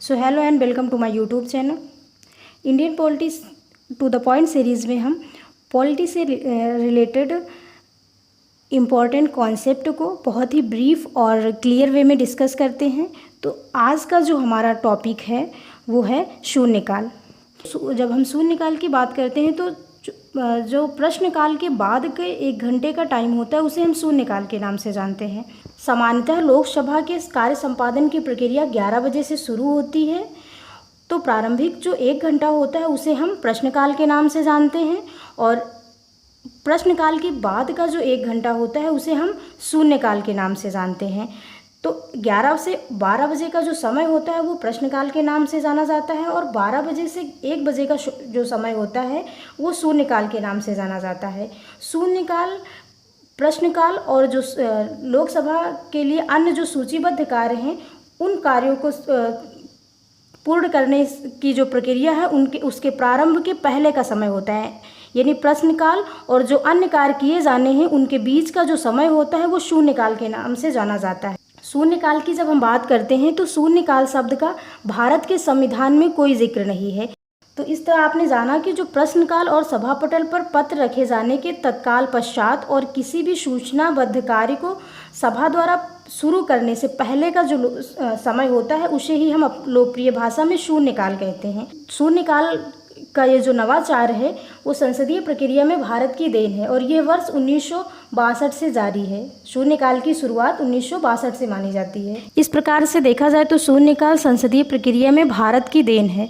So hello and welcome to my YouTube channel Indian politics to the point series में हम polity से related important concept को बहुत ही brief और clear way में डिस्कस करते हैं। तो आज का जो हमारा टॉपिक है वो है शून्यकाल। जब हम शून्यकाल की बात करते हैं तो जो प्रश्नकाल के बाद के 1 घंटे का टाइम होता है उसे हम शून्यकाल के नाम से जानते हैं। सामान्यतः लोकसभा के कार्य संपादन की प्रक्रिया 11 बजे से शुरू होती है, तो प्रारंभिक जो 1 घंटा होता है उसे हम प्रश्नकाल के नाम से जानते हैं और प्रश्नकाल के बाद का जो 1 घंटा होता है उसे हम शून्यकाल के नाम से जानते हैं। तो 11 से 12 बजे का जो समय होता है वो प्रश्नकाल के नाम से जाना जाता है और 12 बजे से 1 बजे का जो समय होता है वो शून्यकाल के नाम से जाना जाता है। शून्यकाल, प्रश्नकाल और जो लोकसभा के लिए अन्य जो सूचीबद्ध कार्य हैं उन कार्यों को पूर्ण करने की जो प्रक्रिया है उसके प्रारंभ के पहले का समय होता है। यानी प्रश्नकाल और जो अन्य कार्य किए जाने हैं उनके बीच का जो समय होता है वो शून्यकाल के नाम से जाना जाता है। शून्यकाल की जब हम बात करते हैं तो शून्यकाल शब्द का भारत के संविधान में कोई जिक्र नहीं है। तो इस तरह आपने जाना कि जो प्रश्नकाल और सभापटल पर पत्र रखे जाने के तत्काल पश्चात और किसी भी सूचनाबद्ध कार्य को सभा द्वारा शुरू करने से पहले का जो समय होता है उसे ही हम लोकप्रिय भाषा में शून्यकाल कहते हैं। शून्यकाल का ये जो नवाचार है वो संसदीय प्रक्रिया में भारत की देन है और यह वर्ष 1962 से जारी है। शून्यकाल की शुरुआत 1962 से मानी जाती है। इस प्रकार से देखा जाए तो शून्यकाल संसदीय प्रक्रिया में भारत की देन है।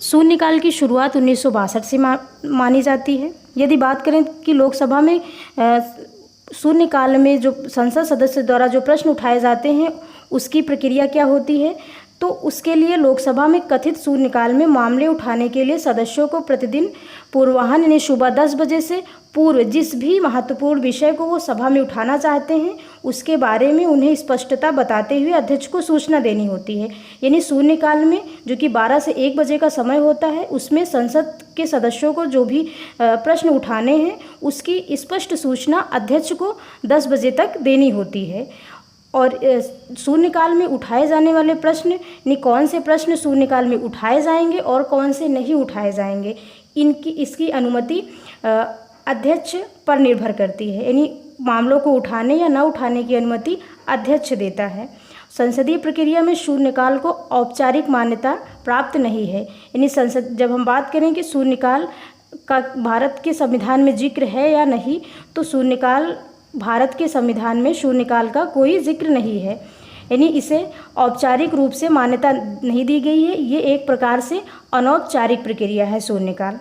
शून्यकाल की शुरुआत 1962 से मानी जाती है। यदि बात करें कि लोकसभा में शून्यकाल में जो संसद सदस्य द्वारा जो प्रश्न उठाए जाते हैं उसकी प्रक्रिया क्या होती है, तो उसके लिए लोकसभा में कथित शून्यकाल में मामले उठाने के लिए सदस्यों को प्रतिदिन पूर्वाह्न यानी सुबह 10 बजे से पूर्व जिस भी महत्वपूर्ण विषय को वो सभा में उठाना चाहते हैं उसके बारे में उन्हें स्पष्टता बताते हुए अध्यक्ष को सूचना देनी होती है। यानी शून्यकाल में जो कि 12 से 1 बजे का समय होता है उसमें संसद के सदस्यों को जो भी प्रश्न उठाने हैं उसकी स्पष्ट सूचना अध्यक्ष को 10 बजे तक देनी होती है। और शून्यकाल में उठाए जाने वाले प्रश्न यानी कौन से प्रश्न शून्यकाल में उठाए जाएंगे और कौन से नहीं उठाए जाएंगे इसकी अनुमति अध्यक्ष पर निर्भर करती है। यानी मामलों को उठाने या न उठाने की अनुमति अध्यक्ष देता है। संसदीय प्रक्रिया में शून्यकाल को औपचारिक मान्यता प्राप्त नहीं है। यानी जब हम बात करें कि शून्यकाल का भारत के संविधान में जिक्र है या नहीं, तो शून्यकाल भारत के संविधान में शून्यकाल का कोई जिक्र नहीं है। यानी इसे औपचारिक रूप से मान्यता नहीं दी गई है। ये एक प्रकार से अनौपचारिक प्रक्रिया है शून्यकाल।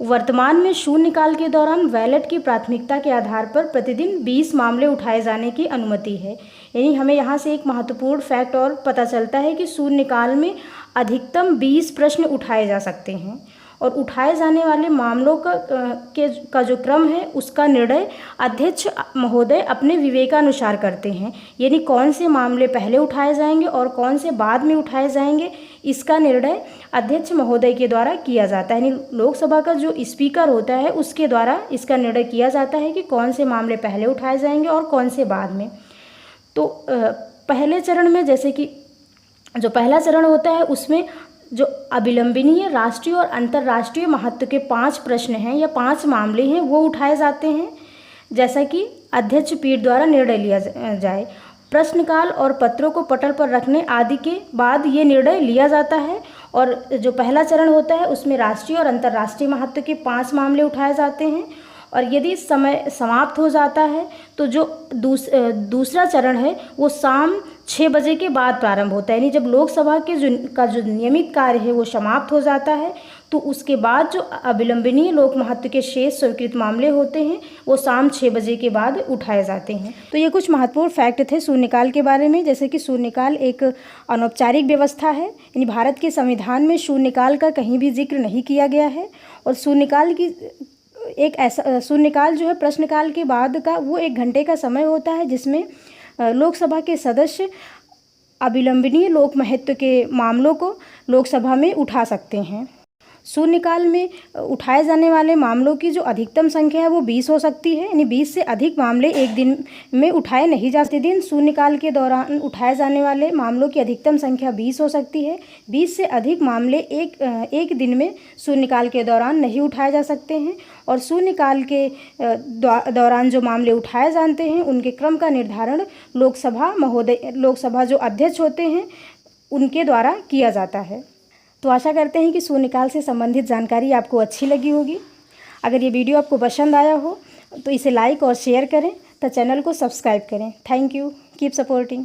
वर्तमान में शून्यकाल के दौरान बैलेट की प्राथमिकता के आधार पर प्रतिदिन 20 मामले उठाए जाने की अनुमति है। यानी हमें यहाँ से एक महत्वपूर्ण फैक्ट और पता चलता है कि शून्यकाल में अधिकतम 20 प्रश्न उठाए जा सकते हैं और उठाए जाने वाले मामलों का जो क्रम है उसका निर्णय अध्यक्ष महोदय अपने विवेकानुसार करते हैं। यानी कौन से मामले पहले उठाए जाएंगे और कौन से बाद में उठाए जाएंगे इसका निर्णय अध्यक्ष महोदय के द्वारा किया जाता है। यानी लोकसभा का जो स्पीकर होता है उसके द्वारा इसका निर्णय किया जाता है कि कौन से मामले पहले उठाए जाएंगे और कौन से बाद में। तो पहले चरण में जैसे कि जो पहला चरण होता है उसमें जो अविलंबनीय राष्ट्रीय और अंतर्राष्ट्रीय महत्व के 5 प्रश्न हैं या 5 मामले हैं वो उठाए जाते हैं, जैसा कि अध्यक्ष पीठ द्वारा निर्णय लिया जाए। प्रश्नकाल और पत्रों को पटल पर रखने आदि के बाद ये निर्णय लिया जाता है। और जो पहला चरण होता है उसमें राष्ट्रीय और अंतर्राष्ट्रीय महत्व के 5 मामले उठाए जाते हैं और यदि समय समाप्त हो जाता है तो जो दूसरा चरण है वो शाम 6 बजे के बाद प्रारंभ होता है। यानी जब लोकसभा के जो नियमित कार्य है वो समाप्त हो जाता है तो उसके बाद जो अविलंबनीय लोक महत्व के शेष स्वीकृत मामले होते हैं वो शाम 6 बजे के बाद उठाए जाते हैं। तो ये कुछ महत्वपूर्ण फैक्ट थे शून्यकाल के बारे में। जैसे कि शून्यकाल एक अनौपचारिक व्यवस्था है, यानी भारत के संविधान में शून्यकाल का कहीं भी जिक्र नहीं किया गया है। और शून्यकाल जो है प्रश्नकाल के बाद का वो 1 घंटे का समय होता है जिसमें लोकसभा के सदस्य अविलंबनीय लोक महत्व के मामलों को लोकसभा में उठा सकते हैं। शून्यकाल में उठाए जाने वाले मामलों की जो अधिकतम संख्या है वो 20 हो सकती है, यानी 20 से अधिक मामले एक दिन में उठाए नहीं जा सकते। दिन शून्यकाल के दौरान उठाए जाने वाले मामलों की अधिकतम संख्या 20 हो सकती है। 20 से अधिक मामले एक दिन में शून्यकाल के दौरान नहीं उठाए जा सकते हैं। और शून्यकाल के दौरान जो मामले उठाए जाते हैं उनके क्रम का निर्धारण लोकसभा जो अध्यक्ष होते हैं उनके द्वारा किया जाता है। तो आशा करते हैं कि शून्यकाल से संबंधित जानकारी आपको अच्छी लगी होगी। अगर ये वीडियो आपको पसंद आया हो तो इसे लाइक और शेयर करें, तो चैनल को सब्सक्राइब करें। Thank you, keep supporting.